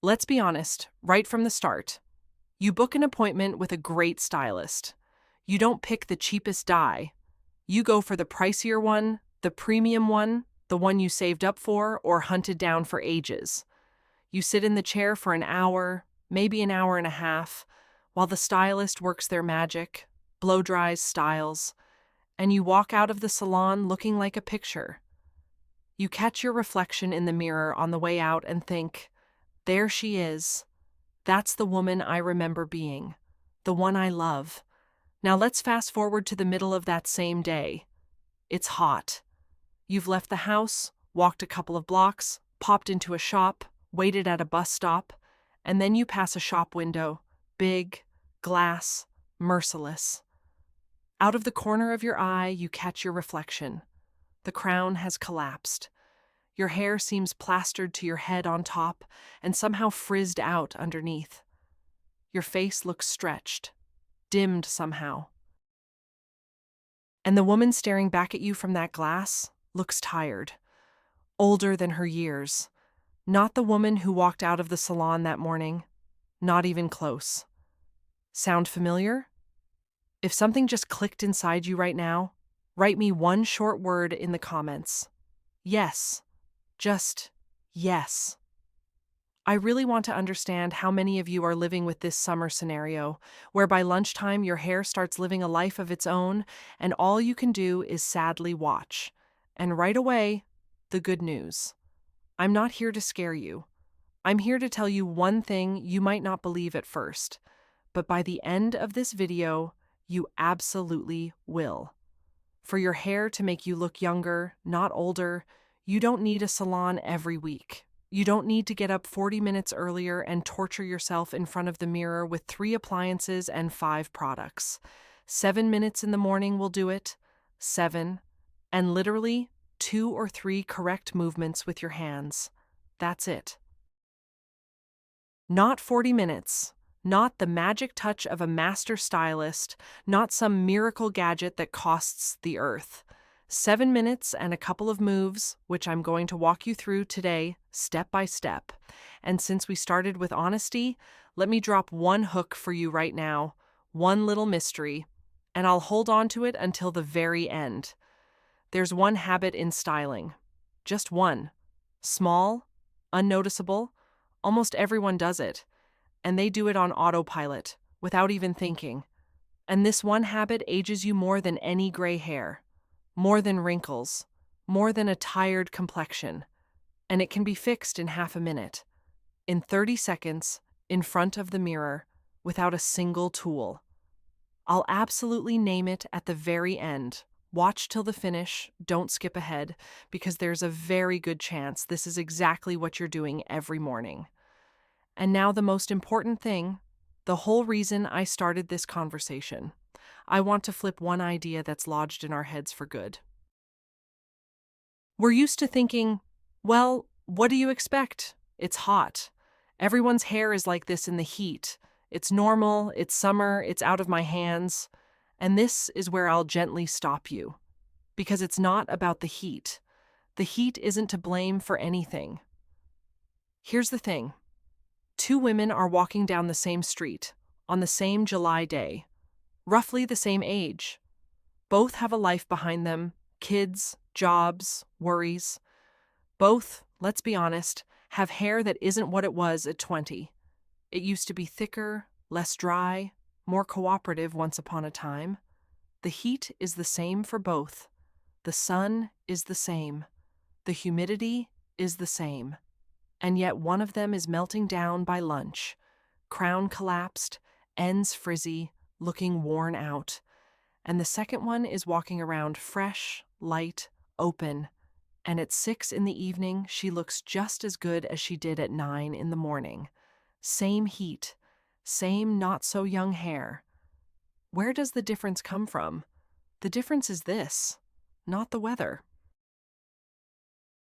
Let's be honest, right from the start. You book an appointment with a great stylist. You don't pick the cheapest dye. You go for the pricier one, the premium one, the one you saved up for or hunted down for ages. You sit in the chair for an hour, maybe an hour and a half, while the stylist works their magic, blow dries, styles, and you walk out of the salon looking like a picture. You catch your reflection in the mirror on the way out and think, there she is. That's the woman I remember being, the one I love. Now let's fast forward to the middle of that same day. It's hot. You've left the house, walked a couple of blocks, popped into a shop, waited at a bus stop, and then you pass a shop window, big, glass, merciless. Out of the corner of your eye, you catch your reflection. The crown has collapsed. Your hair seems plastered to your head on top and somehow frizzed out underneath. Your face looks stretched, dimmed somehow. And the woman staring back at you from that glass looks tired, older than her years. Not the woman who walked out of the salon that morning, not even close. Sound familiar? If something just clicked inside you right now, write me one short word in the comments. Yes. Just yes. I really want to understand how many of you are living with this summer scenario, where by lunchtime your hair starts living a life of its own, and all you can do is sadly watch. And right away, the good news. I'm not here to scare you. I'm here to tell you one thing you might not believe at first, but by the end of this video, you absolutely will. For your hair to make you look younger, not older, you don't need a salon every week. You don't need to get up 40 minutes earlier and torture yourself in front of the mirror with 3 appliances and 5 products. 7 minutes in the morning will do it. 7. And literally 2 or 3 correct movements with your hands. That's it. Not 40 minutes. Not the magic touch of a master stylist. Not some miracle gadget that costs the earth. 7 minutes and a couple of moves, which I'm going to walk you through today, step by step. And since we started with honesty, let me drop one hook for you right now, one little mystery, and I'll hold on to it until the very end. There's one habit in styling. Just one. Small, unnoticeable, almost everyone does it. And they do it on autopilot, without even thinking. And this one habit ages you more than any gray hair. More than wrinkles, more than a tired complexion, and it can be fixed in half a minute, in 30 seconds, in front of the mirror, without a single tool. I'll absolutely name it at the very end. Watch till the finish, don't skip ahead, because there's a very good chance this is exactly what you're doing every morning. And now the most important thing, the whole reason I started this conversation. I want to flip one idea that's lodged in our heads for good. We're used to thinking, well, what do you expect? It's hot. Everyone's hair is like this in the heat. It's normal, it's summer, it's out of my hands. And this is where I'll gently stop you. Because it's not about the heat. The heat isn't to blame for anything. Here's the thing. 2 women are walking down the same street, on the same July day. Roughly the same age. Both have a life behind them, kids, jobs, worries. Both, let's be honest, have hair that isn't what it was at 20. It used to be thicker, less dry, more cooperative once upon a time. The heat is the same for both. The sun is the same. The humidity is the same. And yet one of them is melting down by lunch. Crown collapsed, ends frizzy, looking worn out. And the second one is walking around fresh, light, open. And at 6 in the evening, she looks just as good as she did at 9 in the morning. Same heat, same not-so-young hair. Where does the difference come from? The difference is this, not the weather.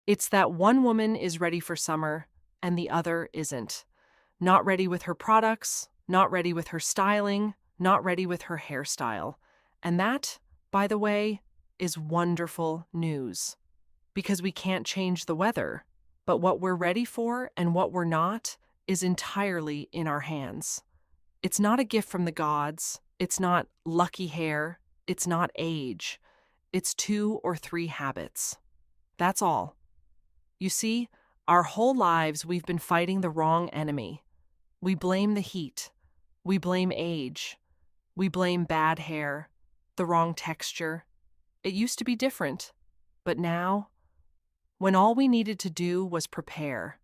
It's that one woman is ready for summer, and the other isn't. Not ready with her products, not ready with her styling, not ready with her hairstyle. And that, by the way, is wonderful news. Because we can't change the weather, but what we're ready for and what we're not is entirely in our hands. It's not a gift from the gods, it's not lucky hair, it's not age. It's 2 or 3 habits. That's all. You see, our whole lives we've been fighting the wrong enemy. We blame the heat. We blame age. We blame bad hair, the wrong texture. It used to be different. But now, when all we needed to do was prepare,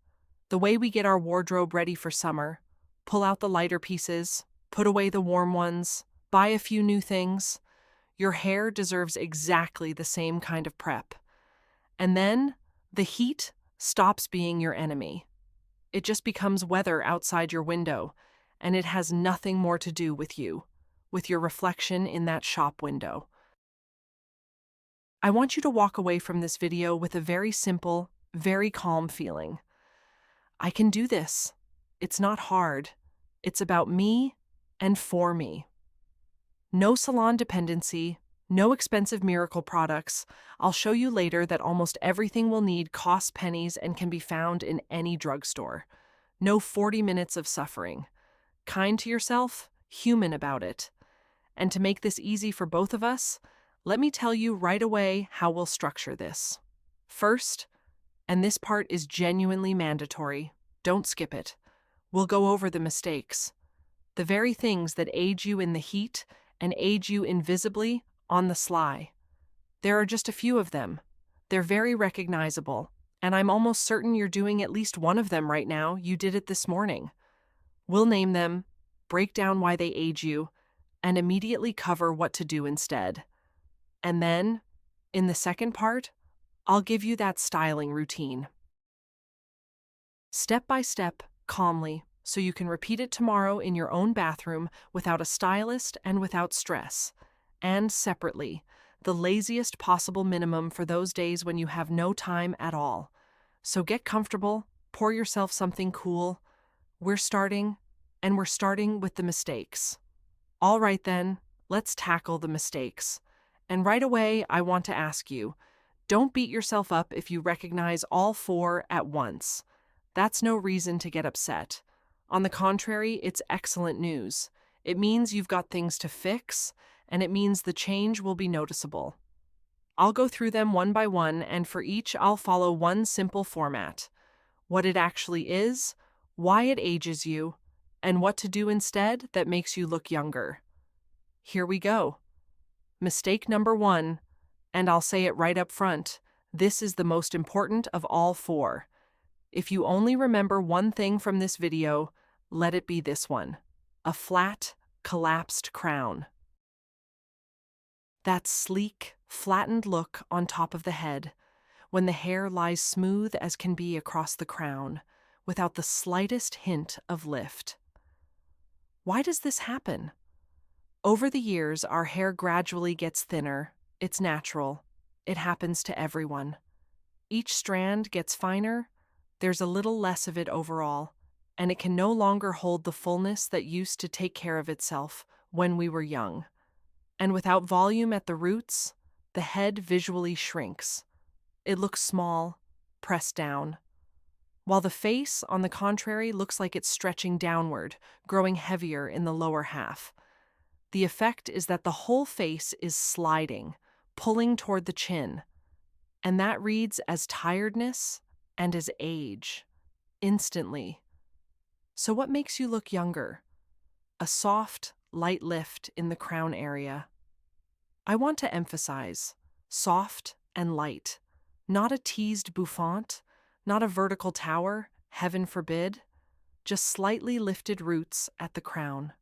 the way we get our wardrobe ready for summer, pull out the lighter pieces, put away the warm ones, buy a few new things, your hair deserves exactly the same kind of prep. And then, the heat stops being your enemy. It just becomes weather outside your window, and it has nothing more to do with you, with your reflection in that shop window. I want you to walk away from this video with a very simple, very calm feeling. I can do this. It's not hard. It's about me and for me. No salon dependency, no expensive miracle products. I'll show you later that almost everything we'll need costs pennies and can be found in any drugstore. No 40 minutes of suffering. Kind to yourself, human about it. And to make this easy for both of us, let me tell you right away how we'll structure this. First, and this part is genuinely mandatory, don't skip it, we'll go over the mistakes. The very things that age you in the heat and age you invisibly on the sly. There are just a few of them. They're very recognizable, and I'm almost certain you're doing at least one of them right now. You did it this morning. We'll name them, break down why they age you, and immediately cover what to do instead. And then, in the second part, I'll give you that styling routine. Step by step, calmly, so you can repeat it tomorrow in your own bathroom without a stylist and without stress. And separately, the laziest possible minimum for those days when you have no time at all. So get comfortable, pour yourself something cool. We're starting with the mistakes. All right then, let's tackle the mistakes. And right away, I want to ask you, don't beat yourself up if you recognize all 4 at once. That's no reason to get upset. On the contrary, it's excellent news. It means you've got things to fix, and it means the change will be noticeable. I'll go through them one by one, and for each I'll follow one simple format. What it actually is, why it ages you, and what to do instead that makes you look younger. Here we go. Mistake number 1, and I'll say it right up front, this is the most important of all 4. If you only remember one thing from this video, let it be this one: a flat, collapsed crown. That sleek, flattened look on top of the head, when the hair lies smooth as can be across the crown, without the slightest hint of lift. Why does this happen? Over the years, our hair gradually gets thinner. It's natural. It happens to everyone. Each strand gets finer. There's a little less of it overall, and it can no longer hold the fullness that used to take care of itself when we were young. And without volume at the roots, the head visually shrinks. It looks small, pressed down. While the face, on the contrary, looks like it's stretching downward, growing heavier in the lower half. The effect is that the whole face is sliding, pulling toward the chin, and that reads as tiredness and as age, instantly. So what makes you look younger? A soft, light lift in the crown area. I want to emphasize, soft and light, not a teased bouffant, not a vertical tower, heaven forbid, just slightly lifted roots at the crown.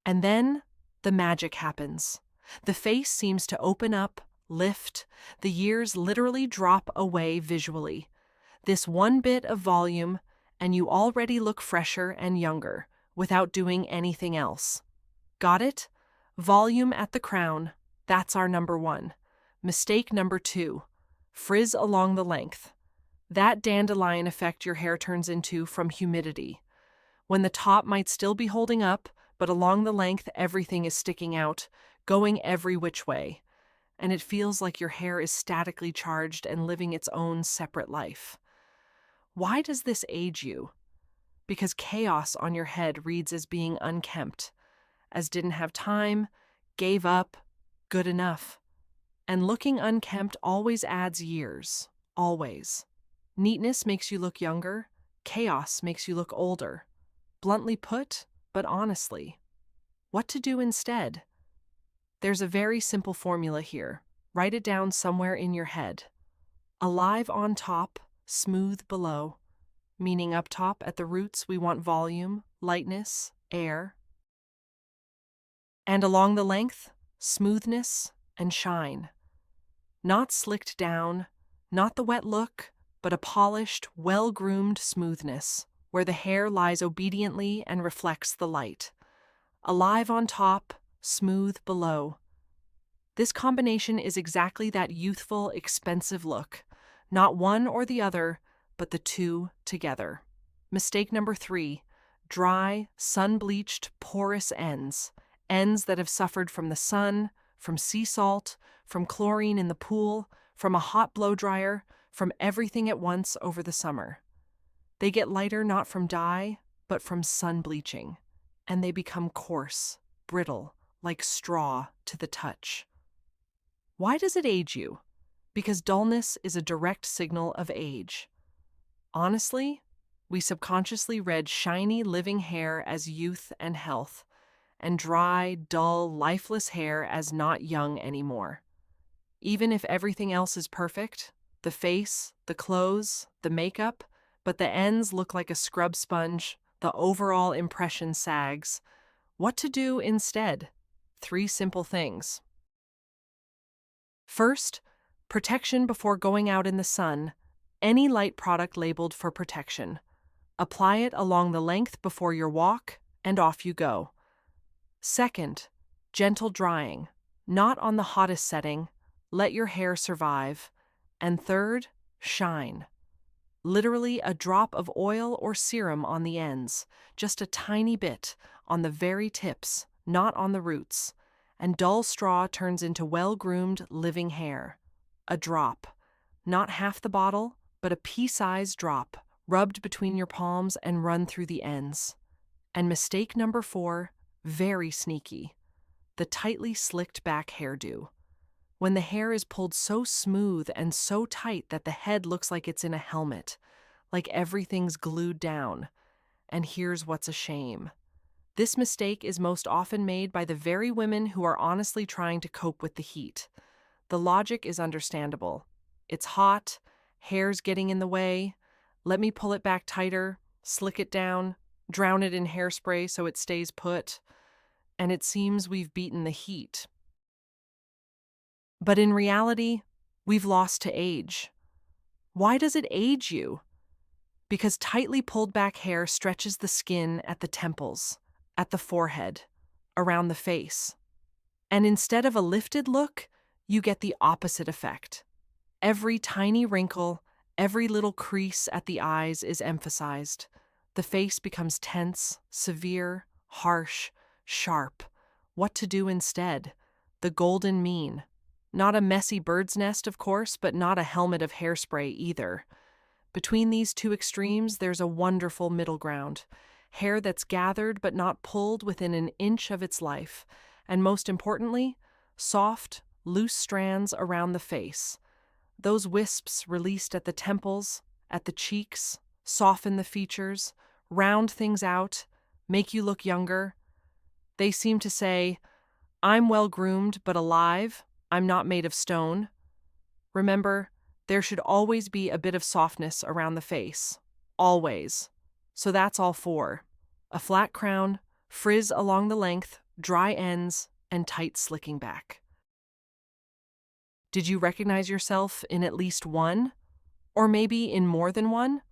And then the magic happens. The face seems to open up, lift, the years literally drop away visually. This one bit of volume, and you already look fresher and younger, without doing anything else. Got it? Volume at the crown, that's our number 1. Mistake number 2, frizz along the length. That dandelion effect your hair turns into from humidity. When the top might still be holding up, but along the length everything is sticking out, going every which way, and it feels like your hair is statically charged and living its own separate life. Why does this age you? Because chaos on your head reads as being unkempt, as didn't have time, gave up, good enough. And looking unkempt always adds years, always. Neatness makes you look younger, chaos makes you look older. Bluntly put, but honestly. What to do instead? There's a very simple formula here. Write it down somewhere in your head. Alive on top, smooth below. Meaning up top at the roots we want volume, lightness, air. And along the length, smoothness and shine. Not slicked down, not the wet look, but a polished, well-groomed smoothness, where the hair lies obediently and reflects the light. Alive on top, smooth below. This combination is exactly that youthful, expensive look. Not one or the other, but the two together. Mistake number 3, dry, sun-bleached, porous ends. Ends that have suffered from the sun, from sea salt, from chlorine in the pool, from a hot blow dryer, from everything at once over the summer. They get lighter not from dye, but from sun bleaching, and they become coarse, brittle, like straw to the touch. Why does it age you? Because dullness is a direct signal of age. Honestly, we subconsciously read shiny, living hair as youth and health, and dry, dull, lifeless hair as not young anymore. Even if everything else is perfect, the face, the clothes, the makeup, but the ends look like a scrub sponge, the overall impression sags. What to do instead? 3 simple things. First, protection before going out in the sun. Any light product labeled for protection. Apply it along the length before your walk, and off you go. Second, gentle drying. Not on the hottest setting. Let your hair survive. And third, shine. Literally a drop of oil or serum on the ends, just a tiny bit, on the very tips, not on the roots. And dull straw turns into well-groomed, living hair. A drop. Not half the bottle, but a pea-sized drop, rubbed between your palms and run through the ends. And mistake number 4, very sneaky. The tightly slicked back hairdo. When the hair is pulled so smooth and so tight that the head looks like it's in a helmet, like everything's glued down. And here's what's a shame. This mistake is most often made by the very women who are honestly trying to cope with the heat. The logic is understandable. It's hot, hair's getting in the way. Let me pull it back tighter, slick it down, drown it in hairspray so it stays put. And it seems we've beaten the heat. But in reality, we've lost to age. Why does it age you? Because tightly pulled back hair stretches the skin at the temples, at the forehead, around the face. And instead of a lifted look, you get the opposite effect. Every tiny wrinkle, every little crease at the eyes is emphasized. The face becomes tense, severe, harsh, sharp. What to do instead? The golden mean. Not a messy bird's nest, of course, but not a helmet of hairspray either. Between these two extremes, there's a wonderful middle ground. Hair that's gathered but not pulled within an inch of its life. And most importantly, soft, loose strands around the face. Those wisps released at the temples, at the cheeks, soften the features, round things out, make you look younger. They seem to say, I'm well-groomed but alive, I'm not made of stone. Remember, there should always be a bit of softness around the face. Always. So that's all 4. A flat crown, frizz along the length, dry ends, and tight slicking back. Did you recognize yourself in at least one? Or maybe in more than one?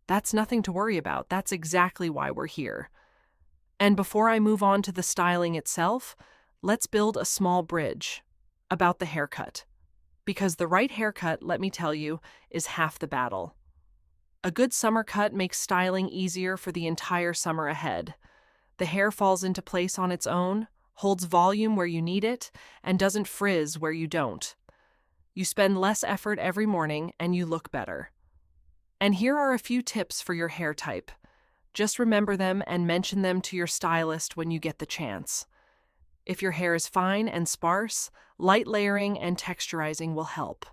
That's nothing to worry about. That's exactly why we're here. And before I move on to the styling itself, let's build a small bridge about the haircut. Because the right haircut, let me tell you, is half the battle. A good summer cut makes styling easier for the entire summer ahead. The hair falls into place on its own, holds volume where you need it, and doesn't frizz where you don't. You spend less effort every morning and you look better. And here are a few tips for your hair type. Just remember them and mention them to your stylist when you get the chance. If your hair is fine and sparse, light layering and texturizing will help.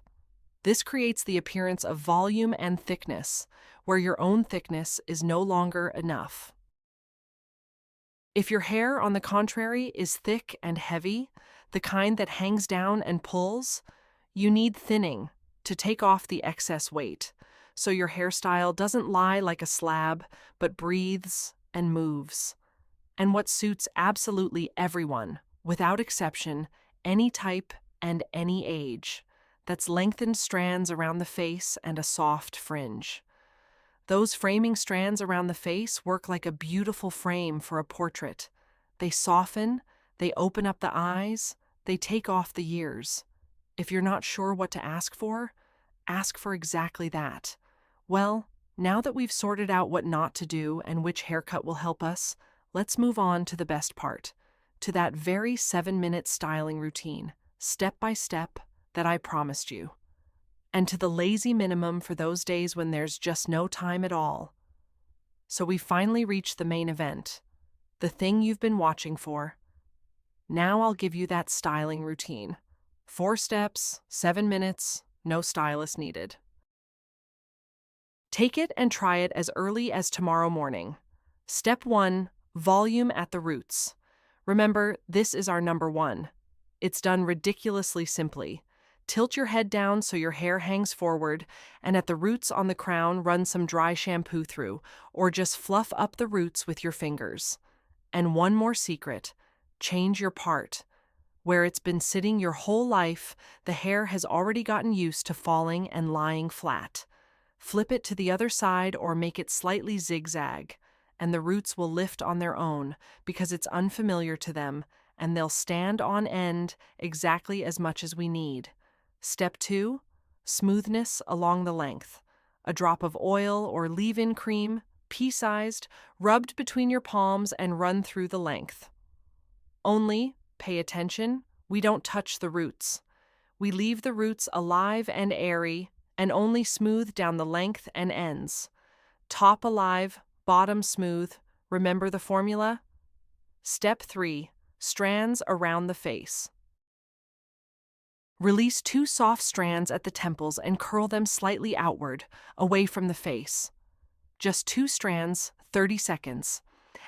This creates the appearance of volume and thickness, where your own thickness is no longer enough. If your hair, on the contrary, is thick and heavy, the kind that hangs down and pulls, you need thinning to take off the excess weight, so your hairstyle doesn't lie like a slab, but breathes and moves. And what suits absolutely everyone, without exception, any type and any age. That's lengthened strands around the face and a soft fringe. Those framing strands around the face work like a beautiful frame for a portrait. They soften, they open up the eyes, they take off the ears. If you're not sure what to ask for exactly that. Well, now that we've sorted out what not to do and which haircut will help us, let's move on to the best part, to that very 7-minute styling routine, step by step, that I promised you. And to the lazy minimum for those days when there's just no time at all. So we finally reached the main event, the thing you've been watching for. Now I'll give you that styling routine. 4 steps, 7 minutes, no stylist needed. Take it and try it as early as tomorrow morning. Step 1, volume at the roots. Remember, this is our number 1. It's done ridiculously simply. Tilt your head down so your hair hangs forward, and at the roots on the crown, run some dry shampoo through, or just fluff up the roots with your fingers. And one more secret, change your part. Where it's been sitting your whole life, the hair has already gotten used to falling and lying flat. Flip it to the other side or make it slightly zigzag, and the roots will lift on their own because it's unfamiliar to them, and they'll stand on end exactly as much as we need. Step 2, smoothness along the length. A drop of oil or leave-in cream, pea-sized, rubbed between your palms and run through the length. Only, pay attention, we don't touch the roots. We leave the roots alive and airy and only smooth down the length and ends. Top alive, bottom smooth. Remember the formula? Step 3, strands around the face. Release 2 soft strands at the temples and curl them slightly outward, away from the face. Just 2 strands, 30 seconds,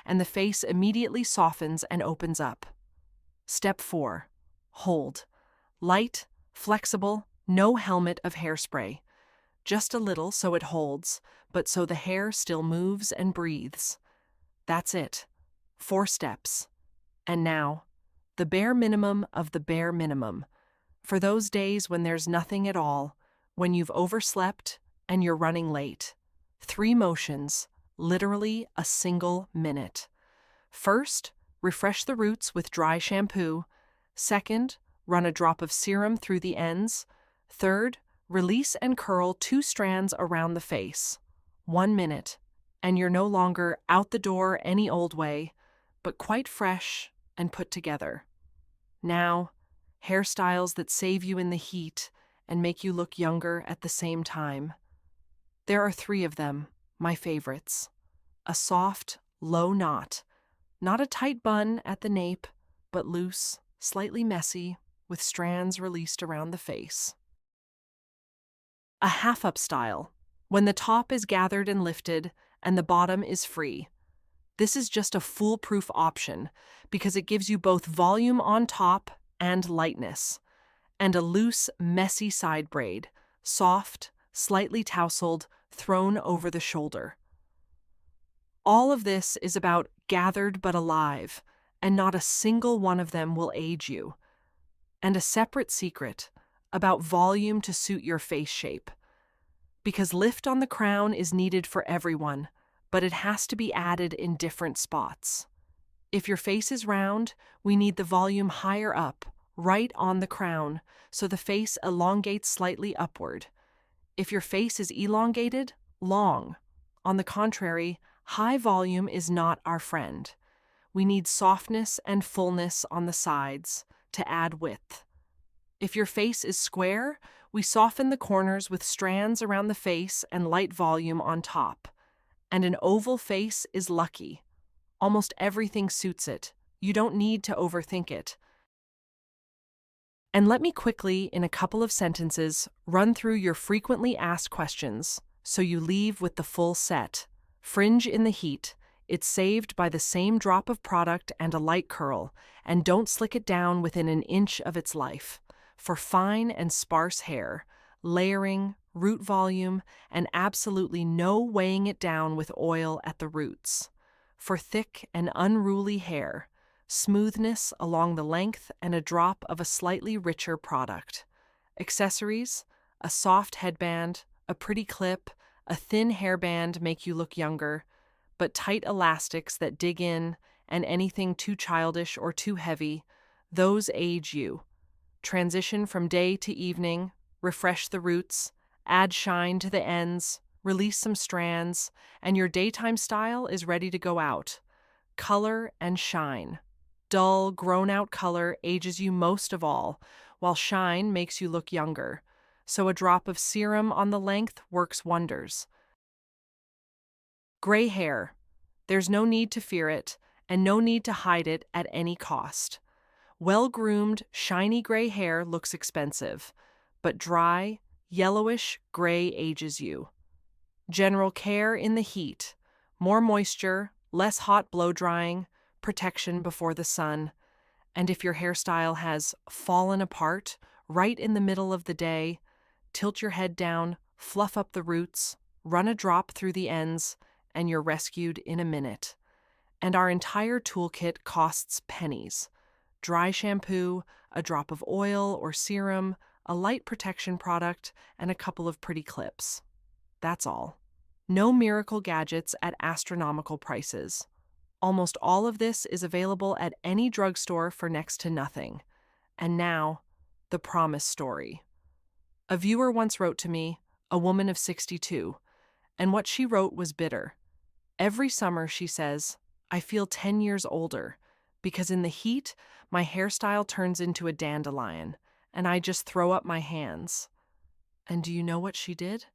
and the face immediately softens and opens up. Step 4, hold. Light, flexible, no helmet of hairspray. Just a little so it holds, but so the hair still moves and breathes. That's it. 4 steps. And now, the bare minimum of the bare minimum. For those days when there's nothing at all, when you've overslept and you're running late. 3 motions, literally a single minute. First, refresh the roots with dry shampoo. Second, run a drop of serum through the ends. Third, release and curl 2 strands around the face. 1 minute, and you're no longer out the door any old way, but quite fresh and put together. Now, hairstyles that save you in the heat and make you look younger at the same time. There are 3 of them, my favorites. A soft, low knot, not a tight bun at the nape, but loose, slightly messy, with strands released around the face. A half-up style, when the top is gathered and lifted and the bottom is free. This is just a foolproof option because it gives you both volume on top and lightness, and a loose, messy side braid, soft, slightly tousled, thrown over the shoulder. All of this is about gathered but alive, and not a single one of them will age you. And a separate secret about volume to suit your face shape. Because lift on the crown is needed for everyone, but it has to be added in different spots. If your face is round, we need the volume higher up, right on the crown, so the face elongates slightly upward. If your face is elongated, long. On the contrary, high volume is not our friend. We need softness and fullness on the sides to add width. If your face is square, We soften the corners with strands around the face and light volume on top. And an oval face is lucky. Almost everything suits it. You don't need to overthink it. And let me quickly, in a couple of sentences, run through your frequently asked questions so you leave with the full set. Fringe in the heat. It's saved by the same drop of product and a light curl, and don't slick it down within an inch of its life. For fine and sparse hair, layering, root volume, and absolutely no weighing it down with oil at the roots. For thick and unruly hair, smoothness along the length and a drop of a slightly richer product. Accessories, a soft headband, a pretty clip, a thin hairband make you look younger, but tight elastics that dig in, and anything too childish or too heavy, those age you. Transition from day to evening, refresh the roots, add shine to the ends, release some strands, and your daytime style is ready to go out. Color and shine. Dull, grown-out color ages you most of all, while shine makes you look younger. So a drop of serum on the length works wonders. Gray hair. There's no need to fear it, and no need to hide it at any cost. Well-groomed, shiny gray hair looks expensive, but dry, yellowish gray ages you. General care in the heat. More moisture, less hot blow-drying, protection before the sun. And if your hairstyle has fallen apart right in the middle of the day, tilt your head down, fluff up the roots, run a drop through the ends, and you're rescued in a minute. And our entire toolkit costs pennies. Dry shampoo, a drop of oil or serum, a light protection product, and a couple of pretty clips. That's all. No miracle gadgets at astronomical prices. Almost all of this is available at any drugstore for next to nothing. And now, the promise story. A viewer once wrote to me, a woman of 62, and what she wrote was bitter. Every summer, she says, I feel 10 years older, because in the heat, my hairstyle turns into a dandelion, and I just throw up my hands. And do you know what she did?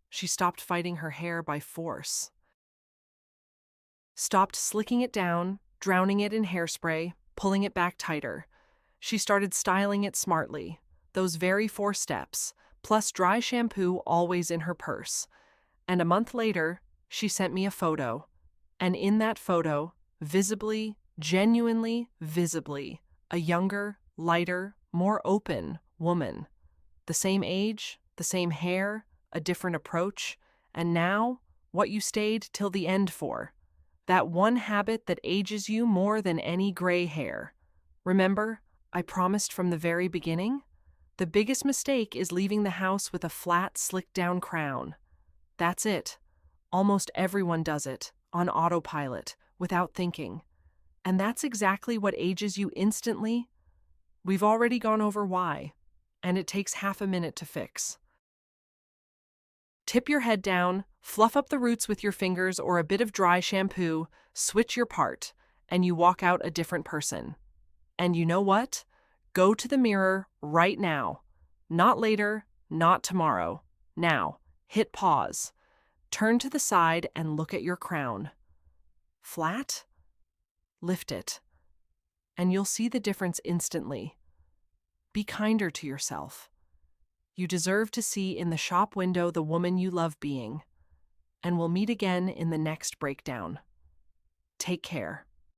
She stopped fighting her hair by force. Stopped slicking it down, drowning it in hairspray, pulling it back tighter. She started styling it smartly, those very 4 steps, plus dry shampoo always in her purse. And a month later, she sent me a photo. And in that photo, visibly, genuinely visibly, a younger, lighter, more open woman. The same age, the same hair, a different approach, and now, what you stayed till the end for. That one habit that ages you more than any gray hair. Remember, I promised from the very beginning? The biggest mistake is leaving the house with a flat, slicked-down crown. That's it. Almost everyone does it, on autopilot, without thinking. And that's exactly what ages you instantly. We've already gone over why, and it takes half a minute to fix. Tip your head down, fluff up the roots with your fingers or a bit of dry shampoo, switch your part, and you walk out a different person. And you know what? Go to the mirror right now. Not later, not tomorrow. Now, hit pause. Turn to the side and look at your crown. Flat? Lift it. And you'll see the difference instantly. Be kinder to yourself. You deserve to see in the shop window the woman you love being. And we'll meet again in the next breakdown. Take care.